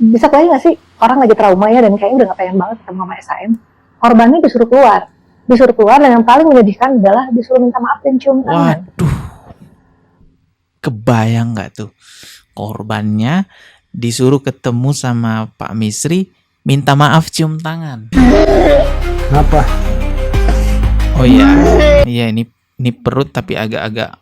Bisa kebayang nggak sih orang lagi trauma ya dan kayaknya udah nggak pengen banget ketemu sama SAM, korbannya disuruh keluar dan yang paling menyedihkan adalah disuruh minta maaf dan cium tangan. Waduh, kebayang nggak tuh korbannya disuruh ketemu sama Pak Misri, minta maaf cium tangan. Kenapa? Oh iya, ini perut tapi agak-agak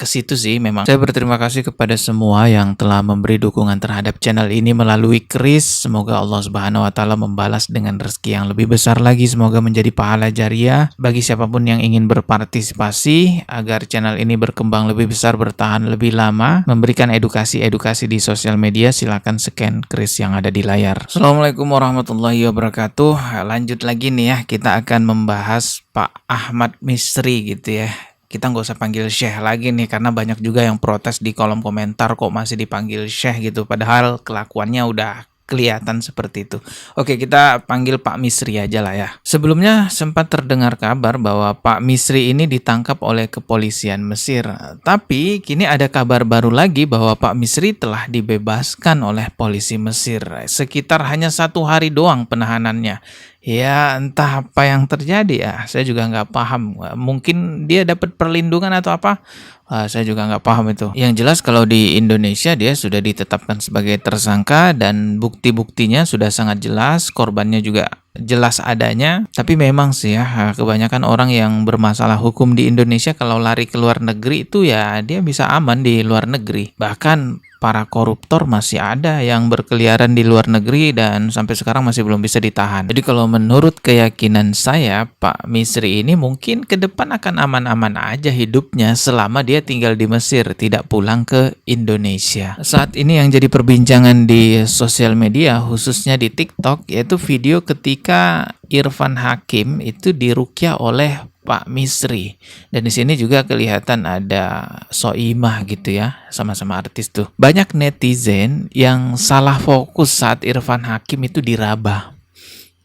ke situ sih memang. Saya berterima kasih kepada semua yang telah memberi dukungan terhadap channel ini melalui Kris. Semoga Allah Subhanahu wa taala membalas dengan rezeki yang lebih besar lagi. Semoga menjadi pahala jariah bagi siapapun yang ingin berpartisipasi agar channel ini berkembang lebih besar, bertahan lebih lama, memberikan edukasi-edukasi di sosial media. Silakan scan Kris yang ada di layar. Assalamualaikum warahmatullahi wabarakatuh. Lanjut lagi nih ya, kita akan membahas Pak Ahmad Misri gitu ya. Kita nggak usah panggil Syekh lagi nih, karena banyak juga yang protes di kolom komentar kok masih dipanggil Syekh gitu, padahal kelakuannya udah kelihatan seperti itu. Oke, kita panggil Pak Misri aja lah ya. Sebelumnya sempat terdengar kabar bahwa Pak Misri ini ditangkap oleh kepolisian Mesir. Tapi kini ada kabar baru lagi bahwa Pak Misri telah dibebaskan oleh polisi Mesir. Sekitar hanya 1 hari doang penahanannya. Ya entah apa yang terjadi ya, saya juga nggak paham. Mungkin dia dapat perlindungan atau apa, saya juga nggak paham itu. Yang jelas kalau di Indonesia dia sudah ditetapkan sebagai tersangka dan bukti-buktinya sudah sangat jelas, korbannya juga jelas adanya. Tapi memang sih ya, kebanyakan orang yang bermasalah hukum di Indonesia kalau lari ke luar negeri itu ya dia bisa aman di luar negeri. Bahkan para koruptor masih ada yang berkeliaran di luar negeri dan sampai sekarang masih belum bisa ditahan. Jadi kalau menurut keyakinan saya, Pak Misri ini mungkin ke depan akan aman-aman aja hidupnya selama dia tinggal di Mesir, tidak pulang ke Indonesia. Saat ini yang jadi perbincangan di sosial media, khususnya di TikTok, yaitu video ketika Irfan Hakim itu diruqyah oleh Pak Misri. Dan di sini juga kelihatan ada Soimah gitu ya, sama-sama artis tuh. Banyak netizen yang salah fokus saat Irfan Hakim itu diraba.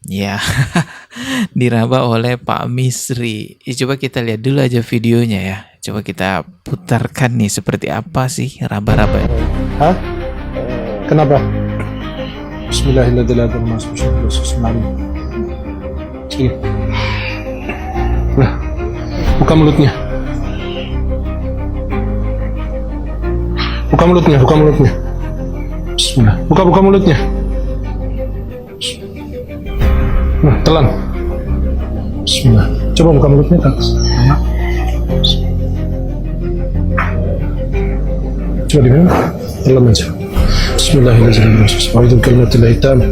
Ya, diraba oleh Pak Misri. Coba kita lihat dulu aja videonya ya. Coba kita putarkan nih seperti apa sih raba-raba. Hah? Kenapa? Bismillahirrahmanirrahim. Sini. Nah, buka mulutnya. Buka mulutnya. Bismillah. Buka mulutnya. Nah, telan. Bismillah. Coba buka mulutnya ke atas. Coba di mana? Telan aja. Bismillahirrahmanirrahim. A'udzu bikalimatil hitam.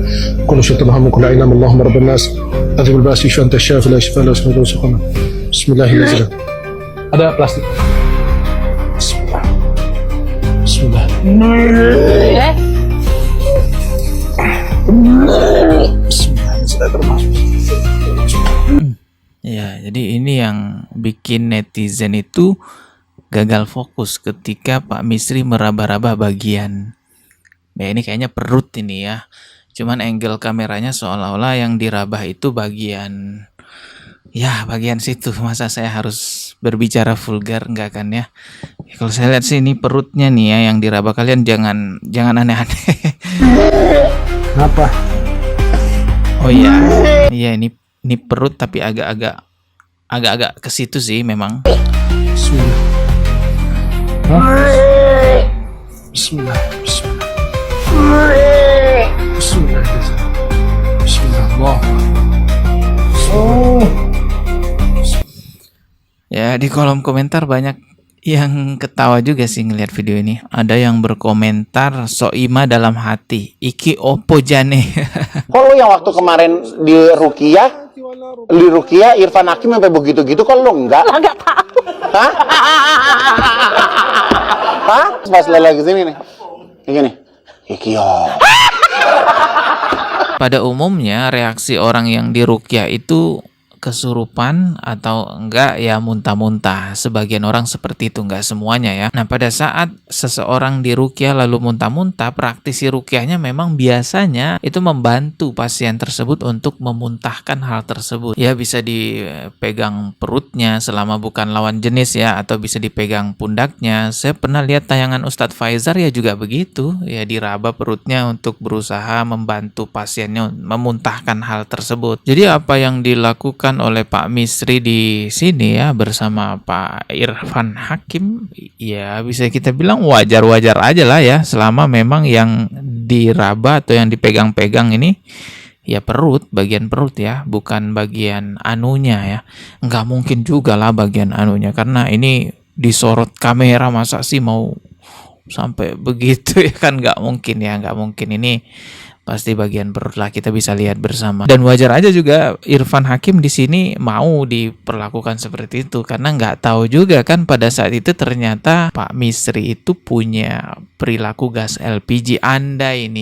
Kullu syaitan hammu kullu ainam Allahumma rabban nas. Adzibul ba'si wa anta syafi la shifa la ismu suqama. Bismillahirrahmanirrahim. Ada plastik. Bismillah. Ya, jadi ini yang bikin netizen itu gagal fokus ketika Pak Misri meraba-raba bagian. Ya ini kayaknya perut ini ya. Cuman angle kameranya seolah-olah yang dirabah itu bagian situ. Masa saya harus berbicara vulgar, enggak kan ya? Kalau saya lihat sih ini perutnya nih ya yang diraba. Kalian jangan aneh-aneh. Kenapa? Oh iya. Iya ini perut tapi agak ke situ sih memang. Bismillah. Hah? Bismillah. Ya di kolom komentar banyak yang ketawa juga sih ngelihat video ini. Ada yang berkomentar Soimah dalam hati, iki opo jane. Kok lu yang waktu kemarin di Ruqyah Irfan Hakim sampai begitu-gitu, kok lu enggak? Enggak tahu. Hah? Hah? Pas lagi sini nih. Gini. Iki yo. Pada umumnya reaksi orang yang diruqyah itu kesurupan atau enggak ya muntah-muntah. Sebagian orang seperti itu, enggak semuanya ya. Nah, pada saat seseorang diruqyah lalu muntah-muntah, praktisi ruqyahnya memang biasanya itu membantu pasien tersebut untuk memuntahkan hal tersebut. Ya, bisa dipegang perutnya selama bukan lawan jenis ya, atau bisa dipegang pundaknya. Saya pernah lihat tayangan Ustadz Faizar ya juga begitu, ya diraba perutnya untuk berusaha membantu pasiennya memuntahkan hal tersebut. Jadi apa yang dilakukan oleh Pak Misri di sini ya bersama Pak Irfan Hakim ya bisa kita bilang wajar-wajar aja lah ya, selama memang yang diraba atau yang dipegang-pegang ini ya perut, bagian perut ya, bukan bagian anunya ya. Nggak mungkin juga lah bagian anunya, karena ini disorot kamera, masa sih mau sampai begitu ya, kan nggak mungkin ya, nggak mungkin. Ini pasti bagian perut lah, kita bisa lihat bersama. Dan wajar aja juga Irfan Hakim di sini mau diperlakukan seperti itu, karena nggak tahu juga kan pada saat itu ternyata Pak Misri itu punya perilaku gas LPG. Andai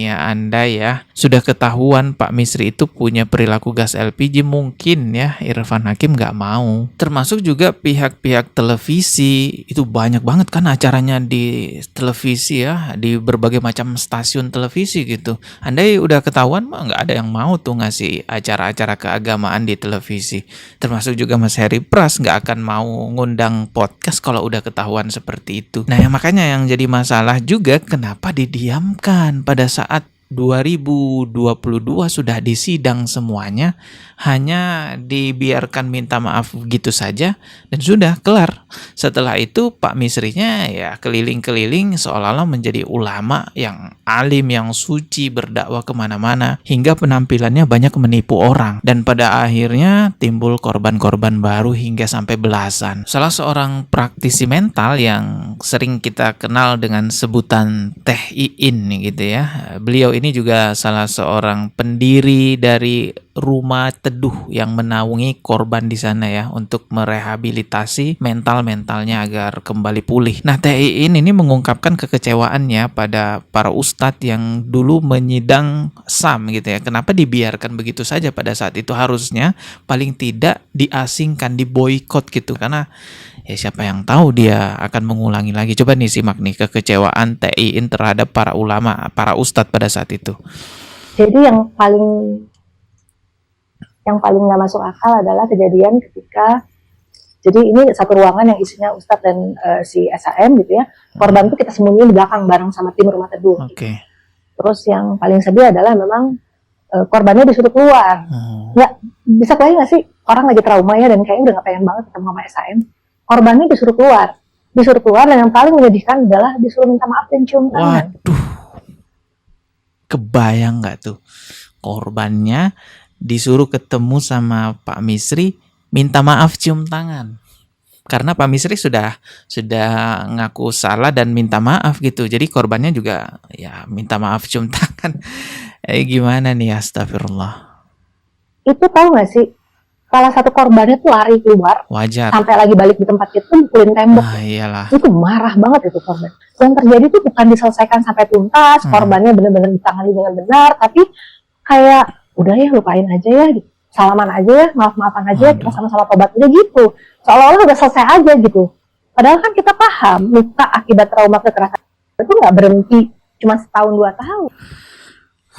ya sudah ketahuan Pak Misri itu punya perilaku gas LPG, mungkin ya Irfan Hakim nggak mau. Termasuk juga pihak-pihak televisi, itu banyak banget kan acaranya di televisi ya, di berbagai macam stasiun televisi gitu. Andai udah ketahuan mah nggak ada yang mau tuh ngasih acara-acara keagamaan di televisi. Termasuk juga Mas Heri Pras nggak akan mau ngundang podcast kalau udah ketahuan seperti itu. Nah, yang makanya yang jadi masalah juga kenapa didiamkan pada saat 2022 sudah disidang semuanya, hanya dibiarkan minta maaf gitu saja dan sudah kelar. Setelah itu Pak Misrinya ya keliling-keliling seolah-olah menjadi ulama yang alim, yang suci, berdakwah kemana-mana, hingga penampilannya banyak menipu orang, dan pada akhirnya timbul korban-korban baru hingga sampai belasan. Salah seorang praktisi mental yang sering kita kenal dengan sebutan Teh Iin gitu ya, beliau ini juga salah seorang pendiri dari rumah teduh yang menaungi korban di sana ya, untuk merehabilitasi mentalnya agar kembali pulih. Nah, Teh Iin ini mengungkapkan kekecewaannya pada para ustadz yang dulu menyidang SAM gitu ya. Kenapa dibiarkan begitu saja pada saat itu? Harusnya paling tidak diasingkan, diboikot gitu, karena ya siapa yang tahu dia akan mengulangi lagi. Coba nih simak nih kekecewaan Teh Iin terhadap para ulama, para ustadz pada saat itu. Jadi yang paling nggak masuk akal adalah kejadian ketika, jadi ini satu ruangan yang isinya Ustadz dan si SAM gitu ya. Korban itu kita sembunyiin di belakang bareng sama tim rumah teduh. Oke. Terus yang paling sedih adalah memang korbannya disuruh keluar. Nggak bisa kebayang nggak sih, orang lagi trauma ya dan kayaknya udah nggak pengen banget ketemu sama SAM. Korbannya disuruh keluar dan yang paling menyedihkan adalah disuruh minta maaf dan cium tangan. Waduh, kebayang nggak tuh, korbannya disuruh ketemu sama Pak Misri, minta maaf, cium tangan. Karena Pak Misri sudah ngaku salah dan minta maaf gitu. Jadi korbannya juga ya minta maaf, cium tangan. Gimana nih, astagfirullah. Itu tahu nggak sih, salah satu korbannya tuh lari keluar. Wajar. Sampai lagi balik di tempat itu mukulin tembok. Iyalah. Itu marah banget itu korban. Yang terjadi itu bukan diselesaikan sampai tuntas, korbannya benar-benar ditangani dengan benar, tapi kayak udah ya lupain aja ya, gitu. Salaman aja ya, maaf-maafan aja, kita sama-sama tobat aja gitu. Seolah-olah udah selesai aja gitu. Padahal kan kita paham luka akibat trauma kekerasan itu nggak berhenti cuma setahun 2 tahun.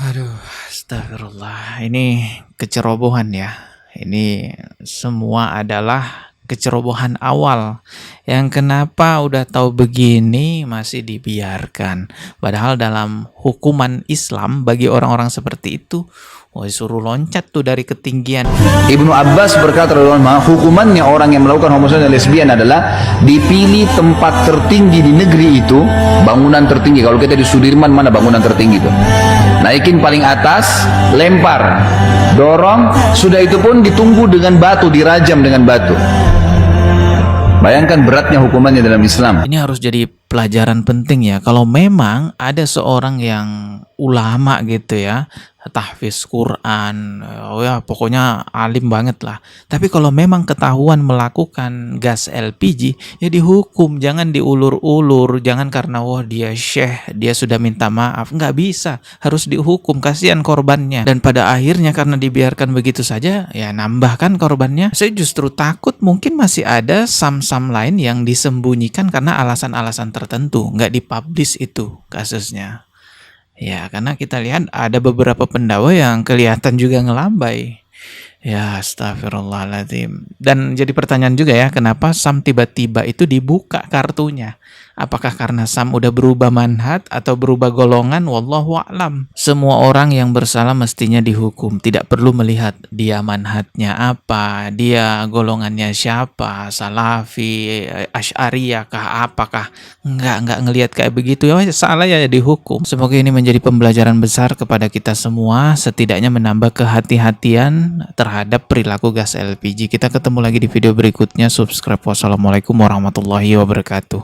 Aduh, astagfirullah. Ini kecerobohan ya. Ini semua adalah kecerobohan awal. Yang kenapa udah tahu begini masih dibiarkan. Padahal dalam hukuman Islam bagi orang-orang seperti itu, suruh loncat tuh dari ketinggian. Ibnu Abbas berkata, hukumannya orang yang melakukan homoseksual dan lesbian adalah dipilih tempat tertinggi di negeri itu, bangunan tertinggi. Kalau kita di Sudirman, mana bangunan tertinggi itu? Naikin paling atas, lempar, dorong, sudah itu pun ditunggu dengan batu, dirajam dengan batu. Bayangkan beratnya hukumannya dalam Islam. Ini harus jadi pelajaran penting ya. Kalau memang ada seorang yang ulama gitu ya, tahfiz Quran, oh ya pokoknya alim banget lah. Tapi kalau memang ketahuan melakukan gas LPG, ya dihukum, jangan diulur-ulur, jangan karena wah dia syekh, dia sudah minta maaf, nggak bisa, harus dihukum, kasihan korbannya. Dan pada akhirnya karena dibiarkan begitu saja, ya nambahkan korbannya. Saya justru takut mungkin masih ada sam-sam lain yang disembunyikan karena alasan-alasan tertentu, nggak dipublish itu kasusnya. Ya, karena kita lihat ada beberapa pendakwa yang kelihatan juga ngelambai. Ya, astagfirullahaladzim. Dan jadi pertanyaan juga ya, kenapa Sam tiba-tiba itu dibuka kartunya? Apakah karena Sam udah berubah manhaj atau berubah golongan? Wallahu a'lam. Semua orang yang bersalah mestinya dihukum. Tidak perlu melihat dia manhajnya apa, dia golongannya siapa, Salafi, Asy'ariyah kah, apakah. Enggak ngelihat kayak begitu. Ya salah ya dihukum. Semoga ini menjadi pembelajaran besar kepada kita semua, setidaknya menambah kehati-hatian terhadap perilaku gas LPG. Kita ketemu lagi di video berikutnya. Subscribe. Wassalamualaikum warahmatullahi wabarakatuh.